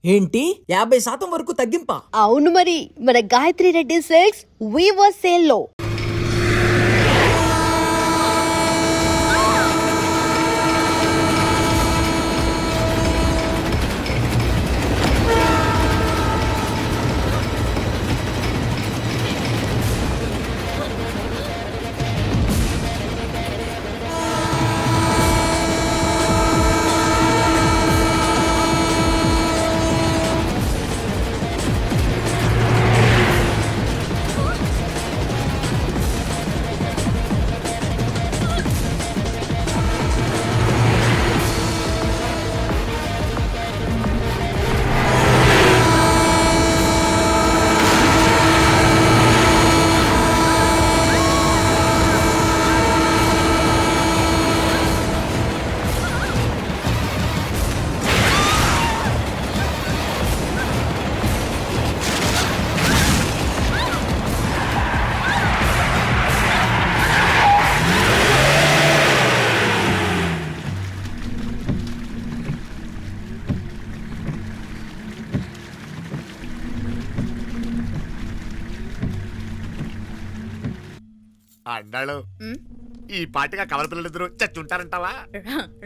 ఏంటి 50% వరకు తగ్గింపా? అవును మరి, మన Gayatri Reddy silks weaver sale లో అన్నాడు ఈ పాటిగా కవల పిల్లలిద్దరు చచ్చుంటారంటావా?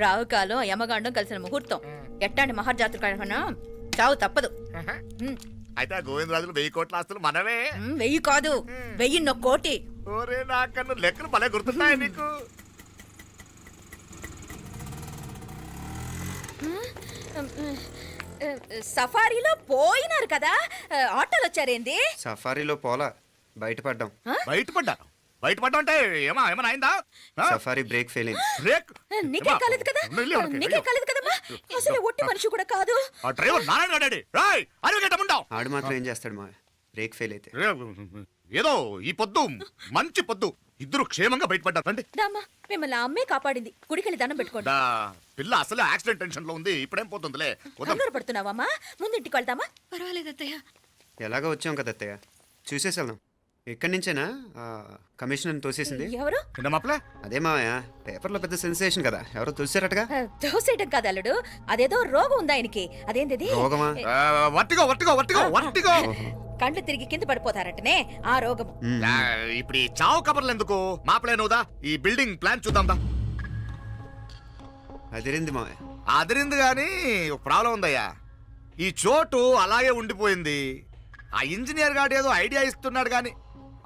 రావు కాలం యమగాండం కలిసిన ముహూర్తం. ఎట్టాంటి మహర్జాతృ కన్నా చావు తప్పదు. అయితే ఆ గోవిందరాజులు 1000 కోట్ల ఆస్తులు మనవే. 1000 కాదు, 1000 కోటి. ఓరే నాకన్ను లెక్కలు భలే గుర్తున్నాయి నీకు. సఫారీలో పోయినారు కదా, ఆటోలు వచ్చారేంది? సఫారీలో పోలా, బయటపడ్డాం. బయటపడ్డా అంటే ఏమైనా అయిందా? సఫారీ బ్రేక్ ఫెయిల్ అయింది. బ్రేక్ నీకే కాలేదు కదా, నీకే కాలేదు కదమ్మా. అసలు ఒట్టి మనిషి కూడా కాదు. ఆ డ్రైవర్ నారాయణ గాడి రాయ్ అరగటముండావు. ఆడు మాత్రం ఏం చేస్తాడు మా బ్రేక్ ఫెయిల్ అయితే. ఏదో ఈ పొద్దు మంచి పొద్దు ఇద్దరు క్షేమంగా బయటపడ్డారు. రండి. దామ్మా, మిమ్మల్ని ఆ అమ్మే కాపాడింది. గుడికెళ్ళి దండం పెట్టుకోండి. పిల్ల అసలే యాక్సిడెంట్ టెన్షన్ లో ఉంది, ఇప్పుడేం పోతుందిలే. కంగారు పడుతున్నావమ్మా? ముందు ఇంటికి వెళ్తామా? పర్వాలేదు అత్తయ్య. ఎలాగో వచ్చాం కదా అత్తయ్య, చూసేసి వెళ్దాం. ఎక్కడి నుంచేనా కమిషనర్ తోసేసింది? ఎవరు? అదే మావయ్య, పేపర్లో పెద్ద సెన్సేషన్ కదా, ఎవరో తోసారటగా. దోసేయటం కాదు అల్లుడు, అదేదో రోగం ఉందా ఆయనకి. అదేంటిది? రోగమా? కండ్లు తిరిగి కింద పడిపోతారటనే ఆ రోగం. ఇప్పుడు ఈ చావు కబర్లు ఎందుకు? మాపలేనుదా ఈ బిల్డింగ్ ప్లాన్ చూద్దాందా. అదిరింది మావయ్య. అదిరింది గాని ఒక ప్రాబ్లం ఉందయ్యా. ఈ చోటు అలాగే ఉండిపోయింది. ఆ ఇంజనీర్ గాడు ఏదో ఐడియా ఇస్తున్నాడు గాని.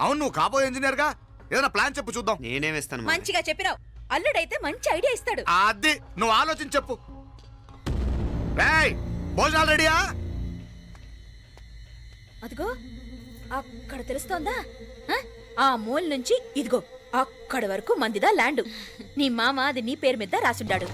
అవును, నువ్వు కాబోయే ఇంజనీర్ గా ఏదైనా ప్లాన్ చెప్పు చూద్దాం. నేనే వేస్తాను. మంచిగా చెప్పినావు. అల్లుడైతే మంచి ఐడియా ఇస్తాడు. అది నువ్వు ఆలోచించి చెప్పు. భోజనాలు రెడీయా? అదిగో అక్కడ తెలుస్తోందా? ఆ మూల నుంచి ఇదిగో అక్కడ వరకు మందిదా ల్యాండ్. నీ మామ అది నీ పేరు మీద రాసుండాడు.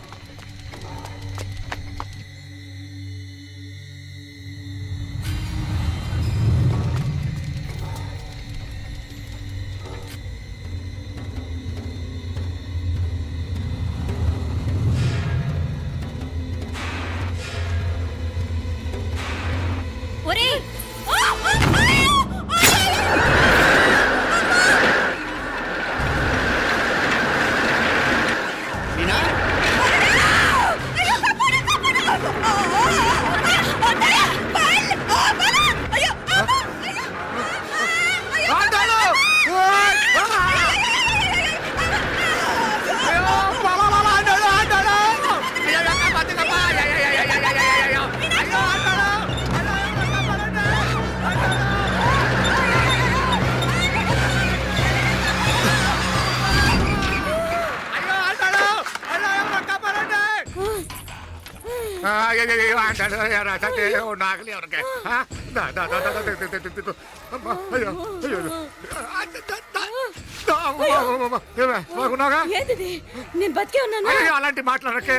నేను బతికే ఉన్నాను. అలాంటి మాట్లాడకే.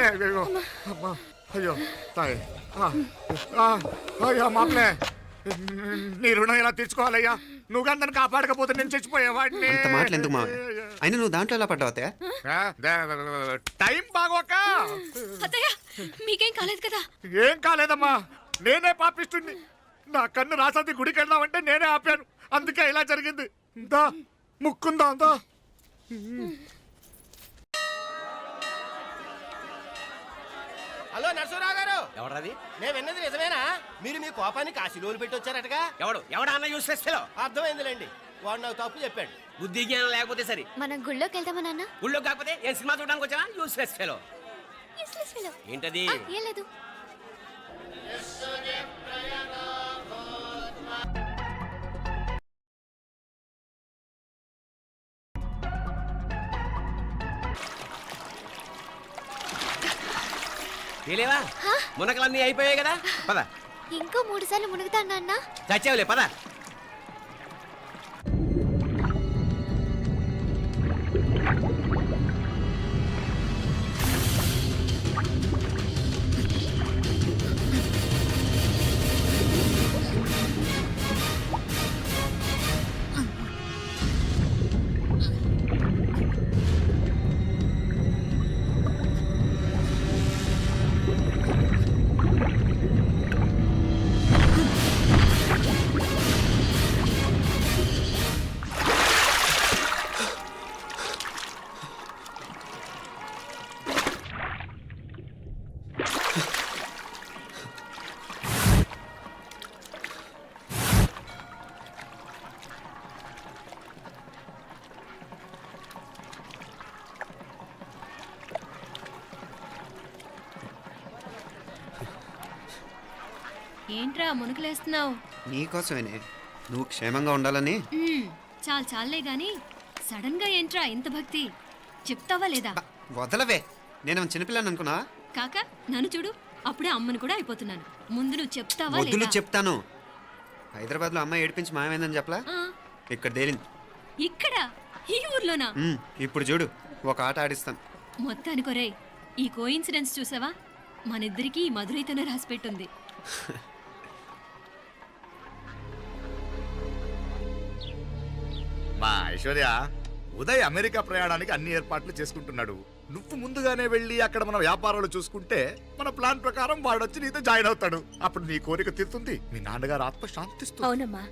అయ్యో తాయి. అయ్యో మాప్లే, నీ రుణం ఎలా తీర్చుకోవాలయ్యా? నువ్వు అందరిని కాపాడకపోతే నేను చచ్చిపోయేవాడిని. అంత మాటలు ఎందుకు మావయ్య? అయినా నువ్వు దాంట్లో ఎలా పడ్డావు అత్తయ్య? టైం బాగోక. అత్తయ్య, మీకేం కాలేదు కదా? ఏం కాలేదమ్మా, నేనే పాపిస్తుంది. నా కన్ను రాసాది గుడికి వెళ్దామంటే నేనే ఆపాను, అందుకే ఇలా జరిగింది. దా ముక్కుందా అందా. హలో నరసరావు గారు, ఎవడది? నేను విన్నది నిజమేనా? మీరు మీ కోపాన్ని కాశీలోలు పెట్టి వచ్చారటగా? ఎవడా అన్న యూస్లెస్ ఫెలో? అర్థమైందిలేండి, వాడు నాకు తప్పు చెప్పాడు. బుద్ధి జ్ఞానం లేకపోతే సరే. మనం గుళ్ళోకి వెళ్దామా నాన్న? ఊళ్ళో కాకపోతే ఏం సినిమా చూడడానికి వచ్చావా? Useless fellow. ఏంటది? ఏం లేదు. తెలియవా? మునకలన్నీ అయిపోయాయి కదా, పద. ఇంకో 3 సార్లు మునుగుతాను నాన్న. చచ్చావులే, పద. ఏంట్రా మునుకులేస్తున్నావు? నీకోసమేనే, నువ్వు క్షేమంగా ఉండాలని. చాలే గాని సడన్ గా ఏంట్రా ఇంత భక్తి? చెప్తావా లేదా? వదలవే, నేను చిన్నపిల్లని అనుకున్నా. కాక నన్ను చూడు, అప్పుడే అమ్మని కూడా అయిపోతున్నాను. ముందు నువ్వు చెప్తావా వద్దులు లేదా? చెప్తాను. హైదరాబాద్ లో అమ్మాయి ఏడిపించి మాయమైందని చెప్పలా, ఆ, ఇక్కడ తేలింది. ఇక్కడ ఈ ఊర్లోనా? ఇప్పుడు చూడు, ఒక ఆట ఆడిస్తాను. మొత్తానికి ఒరేయ్, ఈ కోయిన్సిడెన్స్ చూసావా? మనిద్దరికి ఈ మధురైతోనే రాసిపెట్టుంది. మా ఐశ్వర్య, ఉదయ్ అమెరికా ప్రయాణానికి అన్ని ఏర్పాట్లు చేసుకుంటున్నాడు. నువ్వు ముందుగానే వెళ్ళి అక్కడ మన వ్యాపారాలు చూసుకుంటే మన ప్లాన్ ప్రకారం వాడొచ్చి నీతో జాయిన్ అవుతాడు. అప్పుడు నీ కోరిక తీరుతుంది, మీ నాన్నగారు ఆత్మ శాంతిస్తుంది. అవునమ్మా,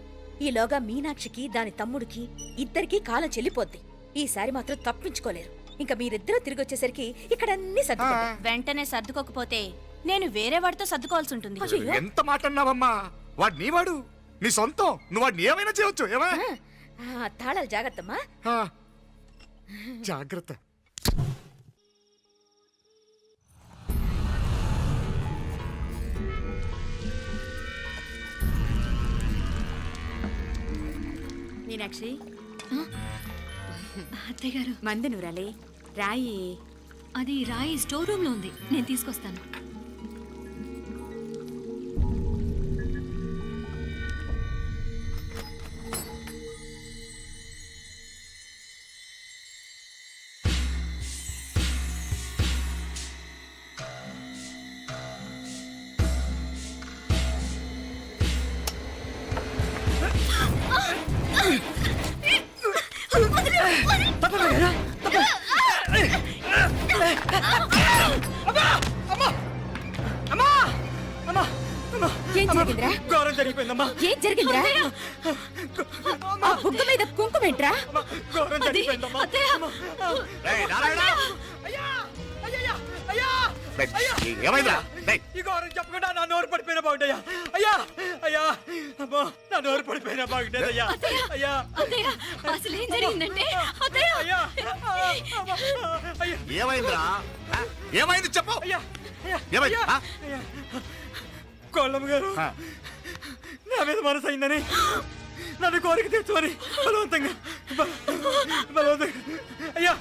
ఈలోగా మీనాక్షికి దాని తమ్ముడికి ఇద్దరికీ కాలం చెల్లిపోద్ది. ఈసారి మాత్రం తప్పించుకోలేరు. ఇంకా మీరిద్దరూ తిరిగి వచ్చేసరికి ఇక్కడ అన్ని సర్దుకుంటాయి. వెంటనే సర్దుకోకపోతే నేను వేరే వాడితో సర్దుకోవాల్సి ఉంటుంది. ఎంత మాట అన్నావమ్మా? వాడు నీ వాడు, నీ సొంతం. నువ్వు వాడిని ఏమైనా చేయొచ్చు. ఏమా తాళాలు జాగ్రత్తమ్మా. జాగ్రత్త. మీనాక్షి, అత్తయ్య గారు, మందు నూరాలి, రాయి. అది రాయి స్టోర్ రూమ్ లో ఉంది, నేను తీసుకొస్తాను. ఏం జరిగిందిరా? ఘోరం జరిగిపోయిందమ్మా. ఏం జరిగిందిరా? ఆ బుగ్గ మీద కుంకుమేంట్రా? ఘోరం జరిగిపోయిందమ్మా. ఏయ్, నారాయణ! ఏయ్, ఏమైందిరా? ఏయ్, ఈ ఘోరం చెప్పకుండా నా నోరు పడిపోయిన బాగుంటాయా? అయ్యా అయ్యా, అమ్మా, నా నోరు పడిపోయిన బాగుండేది. అయ్యా అయ్యా అత్తయ్య, అసలు ఏం జరిగిందంటే అత్తయ్య, అయ్యా అమ్మా, అయ్యా ఏమైందిరా? ఆ? ఏమైంది చెప్పు. అయ్యా అయ్యా ఏమైంది? ఆ? అయ్యా. కోళ్ళమ్మ గారు ఆ. నా మీద మనసు అయిందని నన్ను కోరిక తెచ్చుకొని బలవంతంగా బలవంతంగా అయ్యా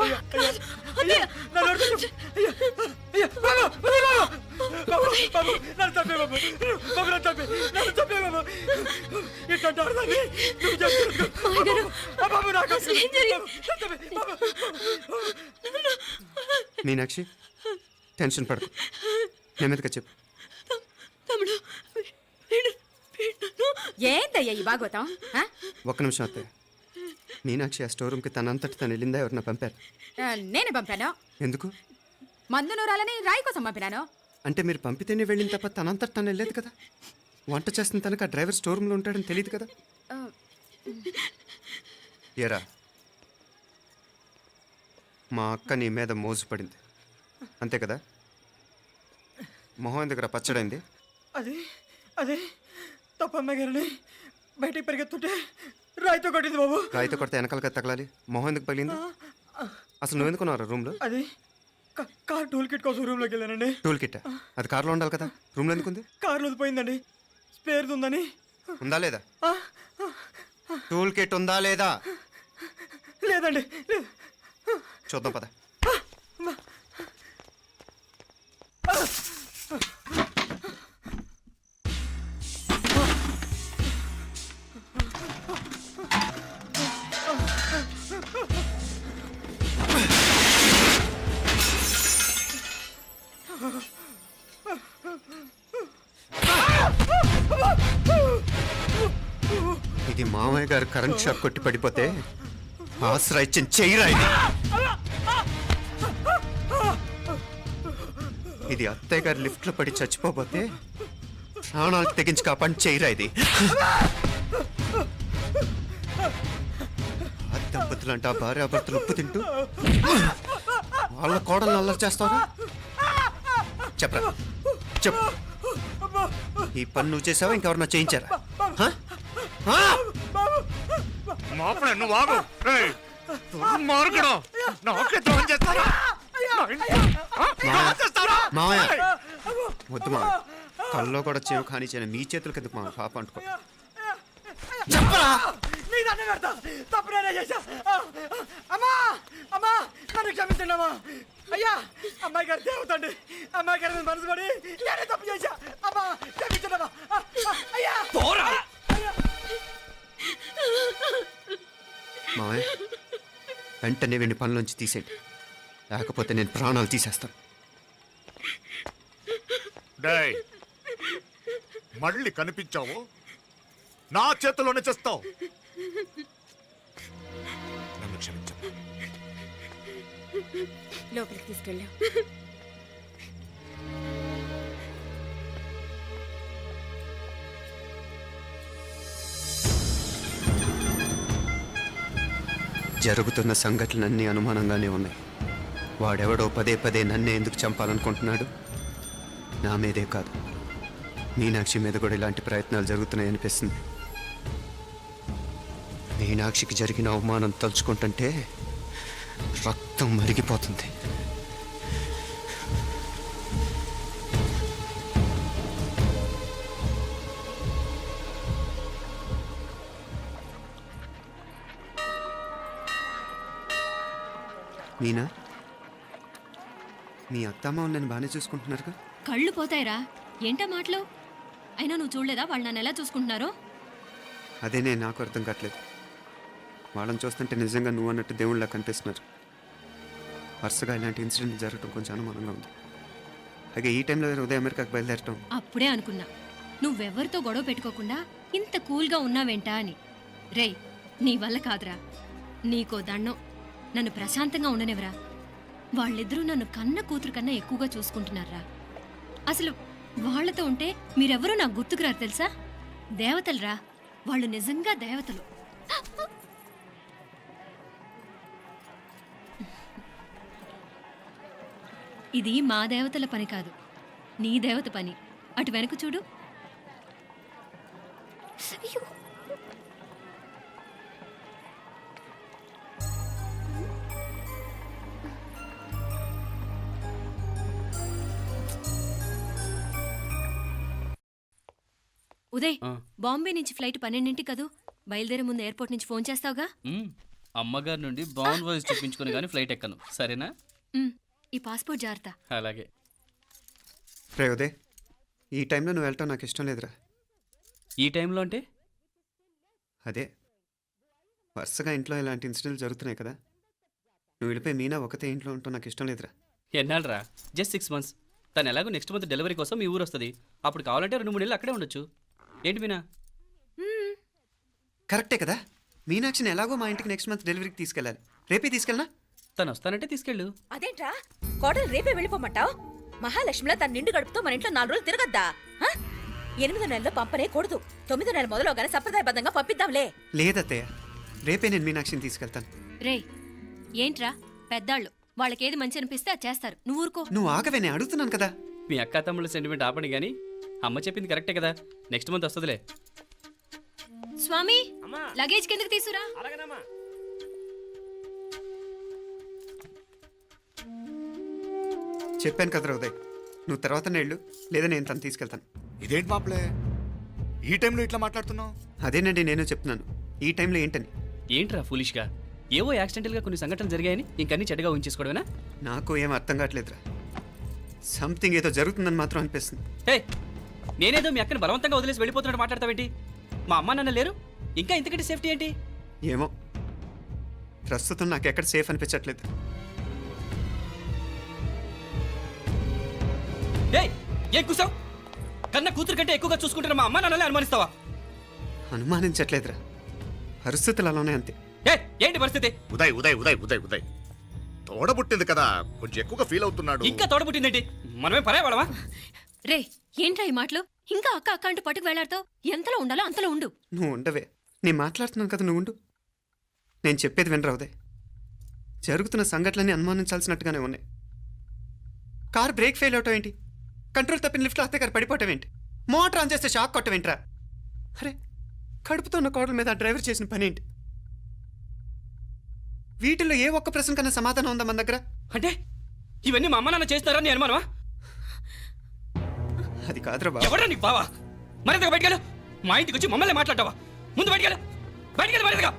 అయ్యా, అయ్యా, అయ్యా, నా నోరు తెచ్చు. అయ్యా, అయ్యా, బాబు, బాబు, బాబు, నన్ను చంపే బాబు, బాబు, నన్ను చంపే బాబు. ఇట్లాంటి ఆడదాన్ని నువ్వు చెప్తున్నావు. బాబు, నాకు ఏం జరిగింది? బాబు. మీనాక్షి, టెన్షన్ పడకు, నెమ్మదిగా చెప్పు. తమ్ముడు, ఏందయ్యా ఈ భాగవతం? ఒక్క నిమిషం అత్తయ్య. మీనాక్షి ఆ స్టోర్ రూమ్కి తనంతటి తను వెళ్ళిందా, ఎవరన్నా పంపారు? నేనే పంపాను. ఎందుకు? మందు నూరాలని రాయి కోసం పంపినాను. అంటే మీరు పంపితేనే వెళ్ళిన తప్ప తనంతటి తను వెళ్ళలేదు కదా. వంట చేస్తున్న తనకు ఆ డ్రైవర్ స్టోర్ రూమ్లో ఉంటాడని తెలియదు కదా. ఏరా, మా అక్క నీ మీద మోజు పడింది అంతే కదా. మొహం ఎందుకురా పచ్చడైంది? అది అదే తప్పమ్మాయి గారిని బయటికి పరిగెత్తుంటే రాయితో కొట్టింది బాబు. రాయితో కొడితే వెనకాలగా తగలాలి. మొహం ఎందుకు పగిలింది? అసలు నువ్వు ఎందుకున్నారా రూమ్లో? అది కార్ టూల్ కిట్ కోసం రూమ్లోకి వెళ్ళానండి. టూల్ కిట్ అది కార్లో ఉండాలి కదా, రూమ్లో ఎందుకుంది? కార్లో పోయిందండి, స్పేర్ ఉందని. ఉందా లేదా? టూల్ కిట్ ఉందా లేదా? లేదండి, లేదు. చూద్దాం పద. ఇది మామయ్య గారు కరెంట్ షాక్ కొట్టి పడిపోతే ఆసరా ఇచ్చిన చెయ్యిరా ఇది. ఇది అత్తయ్య గారు లిఫ్ట్ లో పడి చచ్చిపోతే ప్రాణాలు తెగించి కాపాడి చెయ్యిరా ఇది. ఆ దంపతులంట భార్యాభర్తలు ఉప్పు తింటూ వాళ్ళ కోడలు అల్లరి చేస్తారా? చెప్పరా చెప్పు. ఈ పని నువ్వు చేసావా ఇంకెవరన్నా చేయించారా? హ? హ? మాపడే నువ్వు ఆగు. రేయ్, దుర్మార్గుడు. నాకే ద్రోహం చేస్తారా? మావయ్య వద్దు మావయ్య, కల్లో కూడా చేవు కానీ చేయను మీ చేతులకి ఎందుకు మావయ్య? పాప అంటుకో. చెప్పరా? నీ దండం పెడతా, తప్పు నేనే చేశా. అమ్మా అమ్మా, నన్ను క్షమించండి అమ్మా. అయ్యా, అమ్మాయి గారు దేవతండి, అమ్మాయి గారి మీద మనసు పడి నేనే తప్పు చేశా. అమ్మా క్షమించండి అమ్మా. అయ్యా మావయ్య వెంటనే వీడిని పనిలోంచి తీసేయండి, లేకపోతే నేను ప్రాణాలు తీసేస్తాను. డేయ్, మళ్ళీ కనిపించావు నా చేతిలోనే చేస్తావు. నన్ను క్షమించు. లోపలికి తీసుకెళ్ళాం. జరుగుతున్న సంఘటనలన్నీ అనుమానంగానే ఉన్నాయి. వాడెవడో పదే పదే నన్నే ఎందుకు చంపాలనుకుంటున్నాడు? నా మీదే కాదు, మీనాక్షి మీద కూడా ఇలాంటి ప్రయత్నాలు జరుగుతున్నాయి అనిపిస్తుంది. మీనాక్షికి జరిగిన అవమానం తలుచుకుంటుంటే రక్తం మరిగిపోతుంది. మీనా, మీ అత్తమ్మ నన్ను బాగానే చూసుకుంటున్నారుగా? కళ్ళు పోతాయిరా, ఏంటా మాటలు? అయినా నువ్వు చూడలేదా వాళ్ళు నన్ను ఎలా చూసుకుంటున్నారో? అదేనే నాకు అర్థం కావట్లేదు. వాళ్ళని చూస్తుంటే నిజంగా నువ్వు అన్నట్టు దేవుళ్ళ కనిపిస్తున్నారు. వరుసగా ఇలాంటి ఇన్సిడెంట్ జరగడం కొంచెం అనుమానంగా ఉంది. అలాగే ఈ టైంలో ఉదయం అమెరికాకు బయలుదేరటం. అప్పుడే అనుకున్నా నువ్వెవరితో గొడవ పెట్టుకోకుండా ఇంత కూల్గా ఉన్నావేంటా అని. రేయ్, నీ వల్ల కాదురా, నీకో దండం, నన్ను ప్రశాంతంగా ఉండనివరా. వాళ్ళిద్దరూ నన్ను కన్న కూతురు కన్నా ఎక్కువగా చూసుకుంటున్నారా. అసలు వాళ్లతో ఉంటే మీరెవరూ నాకు గుర్తుకురారు తెలుసా? దేవతలరా వాళ్ళు, నిజంగా దేవతలు. ఇది మా దేవతల పని కాదు, నీ దేవత పని. అటు వెనక చూడు. ఉదయ్, బాంబే నుంచి ఫ్లైట్ 12 కదూ. బయలుదేరే ముందు ఎయిర్పోర్ట్ నుంచి ఫోన్ చేస్తావుగా? అమ్మగారి నుండి బాండ్ వాయిస్ చూపించుకుని కానీ ఫ్లైట్ ఎక్కను, సరేనా? ఈ పాస్పోర్ట్ జాగ్రత్త. అలాగే. రే ఉదయ్, ఈ టైంలో నువ్వు వెళ్ళటం నాకు ఇష్టం లేదురా. ఈ టైంలో అంటే? అదే వరుసగా ఇంట్లో ఇలాంటి ఇన్సిడెంట్లు జరుగుతున్నాయి కదా, నువ్వు వెళ్ళిపోయి మీనా ఒకతే ఇంట్లో ఉంటావు నాకు ఇష్టం లేదురా. ఎన్నాళ్ళరా? Just 6 months. తను ఎలాగో నెక్స్ట్ మంత్ డెలివరీ కోసం మీ ఊరు వస్తుంది. అప్పుడు కావాలంటే 2-3 నెలలు అక్కడే ఉండొచ్చు. ఏంటి మీనా? కరెక్టే కదా, మీనాక్షిని ఎలాగో మా ఇంటికి నెక్స్ట్ మంత్ డెలివరీకి తీసుకెళ్ళాలి. రేపే తీసుకెళ్ళనా? తను వస్తానంటే తీసుకెళ్ళు. అదేంట్రా కోడలు రేపే వెళ్ళిపోమంటావు? మహాలక్ష్మిలా తన నిండు గడుపుతో మన ఇంట్లో 4 రోజులు తిరగద్దా? 8వ నెలలో పంపనే కూడదు. 9వ నెల మొదలుగానే సంప్రదాయబద్ధంగా పంపిద్దాంలే. లేదత్తయ్య, రేపే నేను మీనాక్షిని తీసుకెళ్తాను. రేయ్, ఏంట్రా పెద్దాళ్ళు, వాళ్ళకేది మంచి అనిపిస్తే అది చేస్తారు. నువ్వు ఊరుకో. నువ్వు ఆగవే, నేను అడుగుతున్నాను కదా. మీ అక్క తమ్ముళ్ళ సెంటిమెంట్ ఆపండి కానీ అమ్మ చెప్పింది కరెక్టే కదా, నెక్స్ట్ మంత్ వస్తుందిలే. స్వామి అమ్మా. లగేజ్ కిందకి తీసురా. అలాగేనమ్మా. చెప్పాను కదరా ఉదయ్, నువ్వు తర్వాత నేళ్ళు లేదా నేను తను తీసుకెళ్తాను. ఇదేంటి మాప్లే ఈ టైంలో ఇట్లా మాట్లాడుతున్నావు? అదేనండి నేను చెప్తున్నాను, ఈ టైంలో ఏంటని. ఏంట్రా ఫులిష్గా ఏవో యాక్సిడెంటల్గా కొన్ని సంఘటనలు జరిగాయని ఇంకన్నీ చెడ్డగా ఊహించేసుకోవడమేనా? నాకు ఏం అర్థం కావట్లేదురా, సంథింగ్ ఏదో జరుగుతుందని మాత్రం అనిపిస్తుంది. హే, నేనేదో మీ అక్కని బలవంతంగా వదిలేసి వెళ్ళిపోతున్నట్టు మాట్లాడతావేంటి? మా అమ్మ నాన్న లేరు, ఇంకా ఇంతకంటే సేఫ్టీ ఏంటి? ఏమో, ప్రస్తుతం నాకు ఎక్కడ సేఫ్ అనిపించట్లేదు. ఏయ్, ఏం కూసావు? కన్న కూతురు కంటే ఎక్కువగా చూసుకుంటున్న మా అమ్మ నాన్నలే అనుమానిస్తావా? అనుమానించట్లేదురా, పరిస్థితులు అలానే అంతే. ఏ ఏంటి పరిస్థితి? ఉదయ్ ఉదయ్ ఉదయ్ ఉదయ్ ఉదయ్ తోడబుట్టింది కదా, కొంచెం ఎక్కువగా ఫీల్ అవుతున్నాడు. ఇంకా తోడబుట్టిందేంటి? మనమే పరాయవాడవా? రే ఏంట్రా ఈ మాటలు? ఇంకా అక్క అక్క అంటూ పట్టుకు వెళ్లాడుతావు. ఎంతలో ఉండాలో అంతలో ఉండు. నువ్వు ఉండవే, నేను మాట్లాడుతున్నాను కదా, నువ్వు ఉండు. నేను చెప్పేది వినరా ఉదయ్, జరుగుతున్న సంఘటనలన్నీ అనుమానించాల్సినట్టుగానే ఉన్నాయి. కార్ బ్రేక్ ఫెయిల్ అవటం ఏంటి, కంట్రోల్ తప్పిన లిఫ్ట్లో అత్తే గారు పడిపోవటం ఏంటి, మోటార్ ఆన్ చేస్తే షాక్ కొట్టం ఏంట్రా? అరే, కడుపుతో ఉన్న కోడల మీద ఆ డ్రైవర్ చేసిన పని ఏంటి? వీటిల్లో ఏ ఒక్క ప్రశ్న కన్నా సమాధానం ఉందా మన దగ్గర? అంటే ఇవన్నీ మా అమ్మ నాన్న చేస్తారని నేను అనుమానమా? అది కాదురా బాబు. ఎవరా నీకు బావా? మరింతగా బయటకెళ్ళు. మా ఇంటికి వచ్చి మమ్మల్ని మాట్లాడతావా? ముందు బయటకెళ్ళు, బయటకెళ్ళు మరింతగా.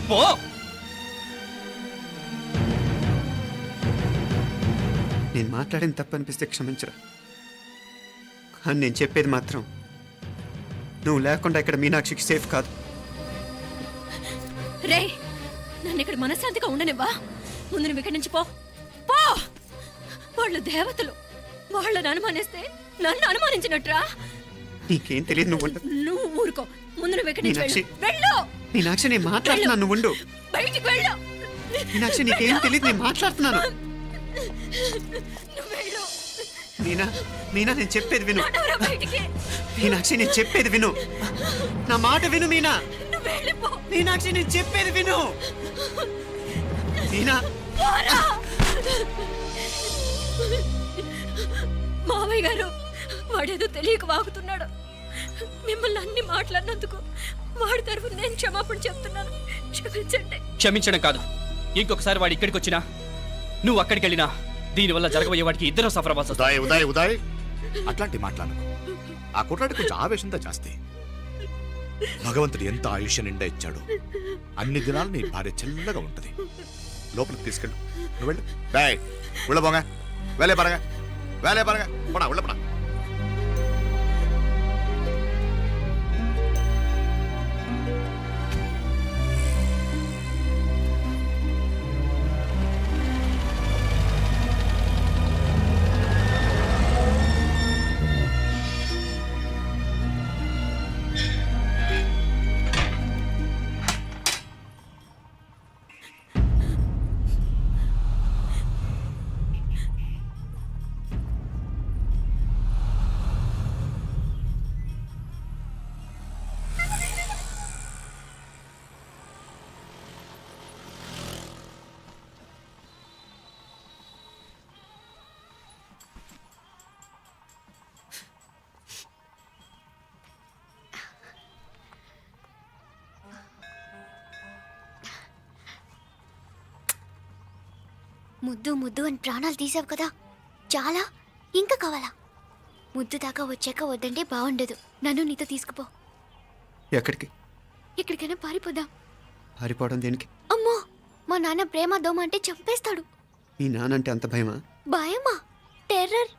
పో. నేను మాట్లాడిన తప్పు అనిపిస్తే క్షమించరా, కానీ నేను చెప్పేది మాత్రం నువ్వు లేకుండా ఇక్కడ మీనాక్షికి సేఫ్ కాదు. రే నన్ను ఇక్కడ మనశ్శాంతిగా ఉండనివ్వా. ముందు నువ్వు ఇక్కడి నుంచి పో. పో. వాళ్ళు దేవతలు, వాళ్ళని అనుమానిస్తే నన్ను అనుమానించినట్రా. నీకేం తెలియదు, నువ్వు ఉండు. నువ్వు ఊరుకో. ముందు నువ్వు ఇక్కడి నుంచి మీనాక్షి. వెళ్ళు. మీనాక్షి, నేను మాట్లాడుతున్నాను, నువ్వు ఉండు. బయటికి వెళ్ళు. మీనాక్షి, నీకేం తెలియదు, నేను మాట్లాడుతున్నాను. నువ్వు వెళ్ళు. మీనా, మీనా, నేను చెప్పేది విను. నడవరా బయటికి. మీనాక్షి, నేను చెప్పేది విను, నా మాట విను. మీనా, నువ్వు వెళ్ళిపో. మీనాక్షి, నేను చెప్పేది విను. మీనా, పోరా. మావయ్య గారు, వాడేదో తెలియక వాగుతున్నాడు. మిమ్మల్ని అన్ని మాట్లాడినందుకు వాడి తరఫున నేను క్షమాపణ చెప్తున్నాను. క్షమించండి. క్షమించడం కాదు, ఇంకొకసారి వాడు ఇక్కడికి వచ్చినా నువ్వు అక్కడికి వెళ్ళినా దీనివల్ల జరగబోయే వాడికి ఇద్దరు సఫర్ అవ్వాల్సి వస్తుంది. ఉదయ్ ఉదయ్ ఉదయ్ అట్లాంటి మాట్లాడకు. ఆ కుట్రాడి కొంచెం ఆవేశంతో జాస్తి. భగవంతుడు ఎంత ఆయుష్య నిండా ఇచ్చాడు, అన్ని దినాలు నీ భార్య చల్లగా ఉంటది. లోపలికి తీసుకెళ్ళు, నువ్వు వెళ్ళు. బాయ్ ఉళ్ళ పోగా, వేలే పరగా, వేలే పరగా, పోనా ఉళ్ళ పోనా. ముద్దు ముద్దు అని ప్రాణాలు తీసావు కదా, చాలా ఇంకా కావాలా? ముద్దు దాకా వచ్చాక వద్దంటే బాగుండదు. నన్ను నీతో తీసుకుపో. ఎక్కడికి? ఎక్కడికైనా పారిపోదాం. పారిపోవడం దేనికి? అమ్మో, మా నాన్న ప్రేమ దోమ అంటే చంపేస్తాడు. మీ నానంటే అంత భయమా? భయమా? టెర్రర్.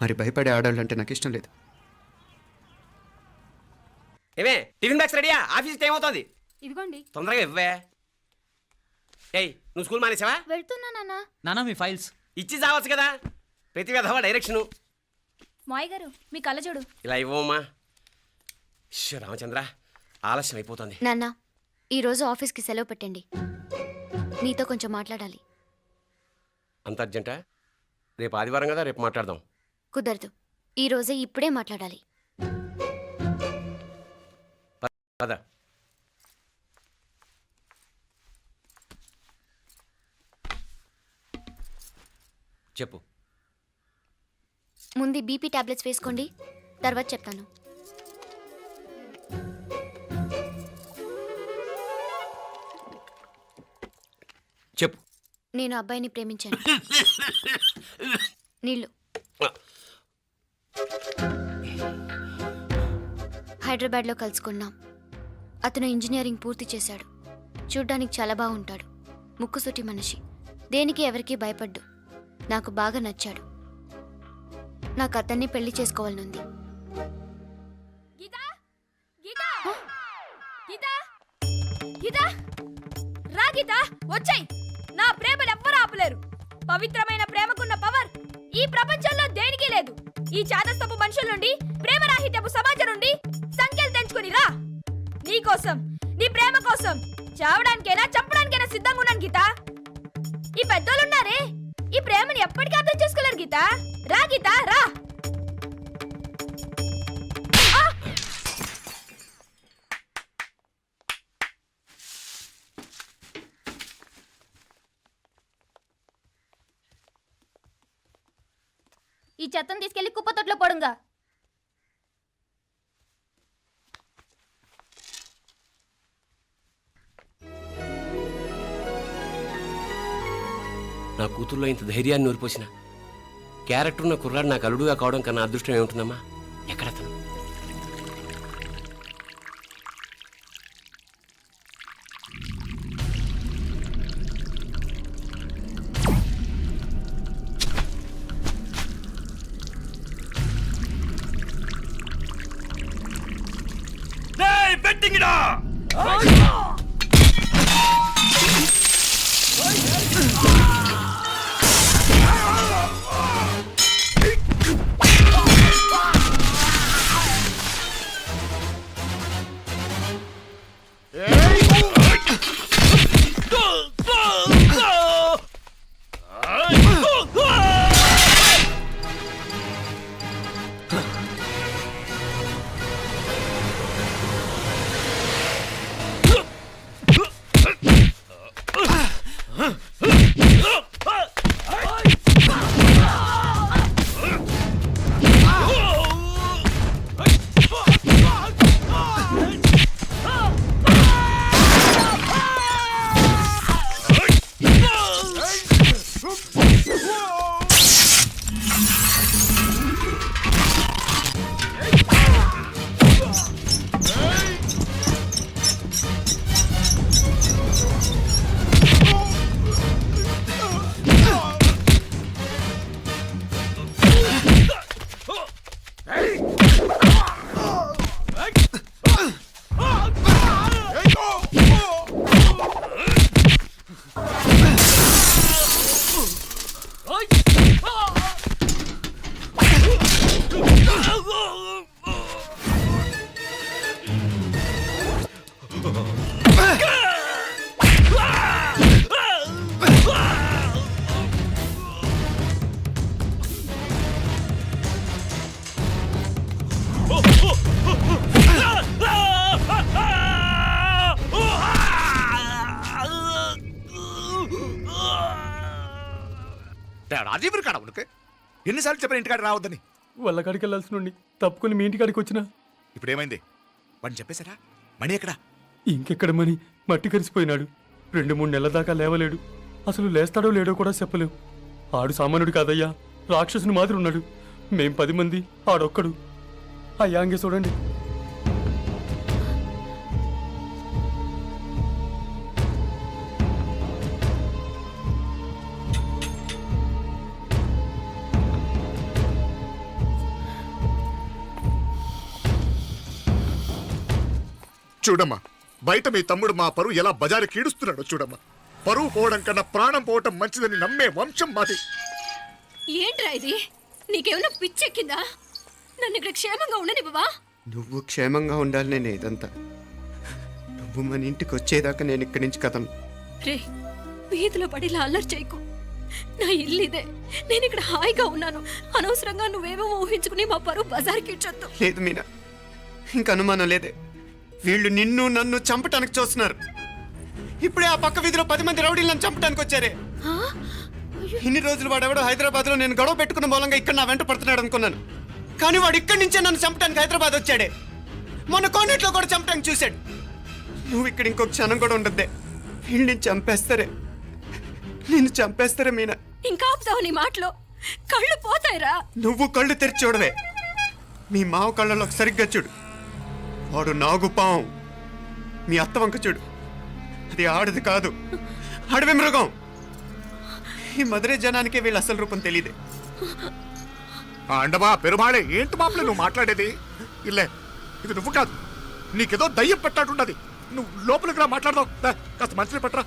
మరి భయపడే ఆడవాళ్ళంటే నాకు ఇష్టం లేదు. ఏమే టిఫిన్ బ్యాగ్స్ రెడీయా? ఆఫీస్ టైం అవుతుంది. ఇదిగోండి. తొందరగా ఇవ్వే. ఏయ్, నువ్వు స్కూల్ మానేసావా? వెళ్తున్నా నాన్న. నానా మీ ఫైల్స్ ఇచ్చి చావచ్చు కదా, ప్రతి విధవా డైరెక్షను. మాయ్ గారు మీ కళ్ళజోడు. ఇలా ఇవ్వమ్మా. రామచంద్ర, ఆలస్యం అయిపోతుంది. నాన్న, ఈరోజు ఆఫీస్కి సెలవు పెట్టండి. నీతో కొంచెం మాట్లాడాలి. అంత అర్జెంటా? రేపు ఆదివారం కదా, రేపు మాట్లాడదాం. కుదరదు, ఈరోజే ఇప్పుడే మాట్లాడాలి. పద. చెప్పు. ముందు బీపీ టాబ్లెట్స్ వేసుకోండి, తర్వాత చెప్తాను. చెప్పు. నేను అబ్బాయిని ప్రేమించాను. నీళ్ళు. హైదరాబాద్లో కలుసుకున్నాం. అతను ఇంజనీరింగ్ పూర్తి చేశాడు. చూడ్డానికి చాలా బాగుంటాడు. ముక్కుసూటి మనిషి. దేనికి ఎవరికీ భయపడ్డు. నాకు బాగా నచ్చాడు. నాకు అతన్ని పెళ్లి చేసుకోవాలనుంది. వచ్చాయి. నా ప్రేమను ఎవ్వరూ ఆపలేరు. పవిత్రమైన ప్రేమకున్న పవర్ ఈ ప్రపంచంలో దేనికి లేదు. ఈ చాదస్తపు మనుషుల నుండి, ప్రేమరాహిత్యపు సమాజం నుండి సంఖ్యలు తెంచుకుని రా. నీ కోసం, నీ ప్రేమ కోసం చావడానికైనా చంపడానికైనా సిద్ధంగా ఉన్నాను గీత. ఈ పెద్దోళ్ళున్నారే, ఈ ప్రేమని ఎప్పటికీ అర్థం చేసుకోలేరు గీత. రా గీత, రా. ఈ చెత్తను తీసుకెళ్లి కుప్పతొట్లో పోడుంగా. నా కూతుర్లో ఇంత ధైర్యాన్ని నూరిపోసిన క్యారెక్టర్ ఉన్న కుర్రాడు నాకు అల్లుడుగా కావడం కన్నా అదృష్టం ఏముంటుందమ్మా? ఎక్కడతను? రాజీవుడు కాడ ఉనకే ఎన్నిసార్లు చెప్పిన ఇంటికాడికి రావద్దని. వాళ్ళ కాడికి వెళ్ళాల్సిన నుండి తప్పుకొని మీ ఇంటికాడికి వచ్చినా ఇప్పుడు ఏమైంది? వాడిని చెప్పేశారా? మణి ఎక్కడా? ఇంకెక్కడ మని మట్టి కరిసిపోయినాడు. 2-3 నెలల దాకా లేవలేడు. అసలు లేస్తాడో లేడో కూడా చెప్పలేం. ఆడు సామాన్యుడు కాదయ్యా, రాక్షసుని మాదిరి ఉన్నాడు. మేం 10 మంది, ఆడొక్కడు. అయ్యా అంగే చూడండి. చూడమ్మా, బయట మీ తమ్ముడు మా పరువు ఎలా బజారు కీడుస్తున్నాడో చూడమ్మా. పరువు పోవడం కన్నా ప్రాణం పోవటం మంచిదని నమ్మే వంశం మాది. ఏంట్రా ఇది? నీకేమైనా పిచ్చెక్కిందా? నన్ను ఇక్కడ క్షేమంగా ఉండనివ్వవా? నువ్వు క్షేమంగా ఉండాలి. నేను ఏదంతా నువ్వు మన ఇంటికి వచ్చేదాకా నేను ఇక్కడి నుంచి కదను. రే, వీధిలో పడి ఇలా అల్లరి చేయకు. నా ఇల్లు ఇదే. నేను ఇక్కడ హాయిగా ఉన్నాను. అనవసరంగా నువ్వేమో ఊహించుకుని మా పరువు బజార్కి ఇచ్చొద్దు. లేదు మీనా, ఇంక అనుమానం లేదే. వీళ్ళు నిన్ను నన్ను చంపటానికి చూస్తున్నారు. ఇప్పుడే ఆ పక్క వీధిలో 10 మంది రౌడీలు నన్ను చంపడానికి వచ్చారే. ఇన్ని రోజులు వాడెవడో హైదరాబాద్లో నేను గొడవ పెట్టుకున్న మూలంగా ఇక్కడ నా వెంట పడుతున్నాడు అనుకున్నాను. కానీ వాడు ఇక్కడి నుంచే నన్ను చంపడానికి హైదరాబాద్ వచ్చాడే. మొన్న కోనేట్లో కూడా చంపడానికి చూశాడు. నువ్వు ఇక్కడ ఇంకొక క్షణం కూడా ఉండద్దే. వీళ్ళని చంపేస్తారే, నిన్ను చంపేస్తారే మీనా. ఇంకా ఆపుతావు నీ మాటలో, కళ్ళు పోతాయిరా. నువ్వు కళ్ళు తెరిచి చూడవే. మీ మావ కళ్ళలో సరిగ్గా చూడు. వాడు నాగుపాం. మీ అత్త వంక చూడు, అది ఆడది కాదు, అడవి మృగం. ఈ మధురై జనానికే వీళ్ళ అసలు రూపం తెలియదే. అండమా పెరుమాళే, ఏంటి మాపలే నువ్వు మాట్లాడేది? ఇల్లే, ఇది నువ్వు కాదు, నీకేదో దయ్యం పెట్టాడున్నది. నువ్వు లోపలికి రా, మాట్లాడదాం. కాస్త మంచిని పట్టరా.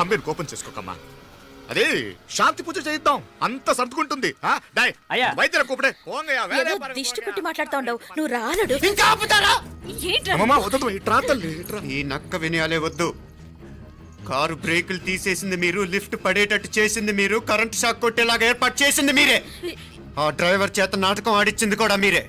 తమ్మిని కోపం చేసుకోకమ్మా. అదే శాంతి పూజ చేయిద్దాం, అంత సర్దుకుంటుంది. వైద్యుల కూపడే దిష్టి పెట్టి మాట్లాడుతా ఉండవు, నువ్వు రానడు. ఇంకా ఆపుతారా? వద్దు, ఇట్రా తల్లి, ఇట్రా. ఈ నక్క వినయాలే వద్దు. కారు బ్రేకులు తీసేసింది మీరు, లిఫ్ట్ పడేటట్టు చేసింది మీరు, కరెంట్ షాక్ కొట్టేలాగా ఏర్పాటు చేసింది మీరే. ఆ డ్రైవర్ చేత నాటకం ఆడిచ్చింది కూడా మీరే.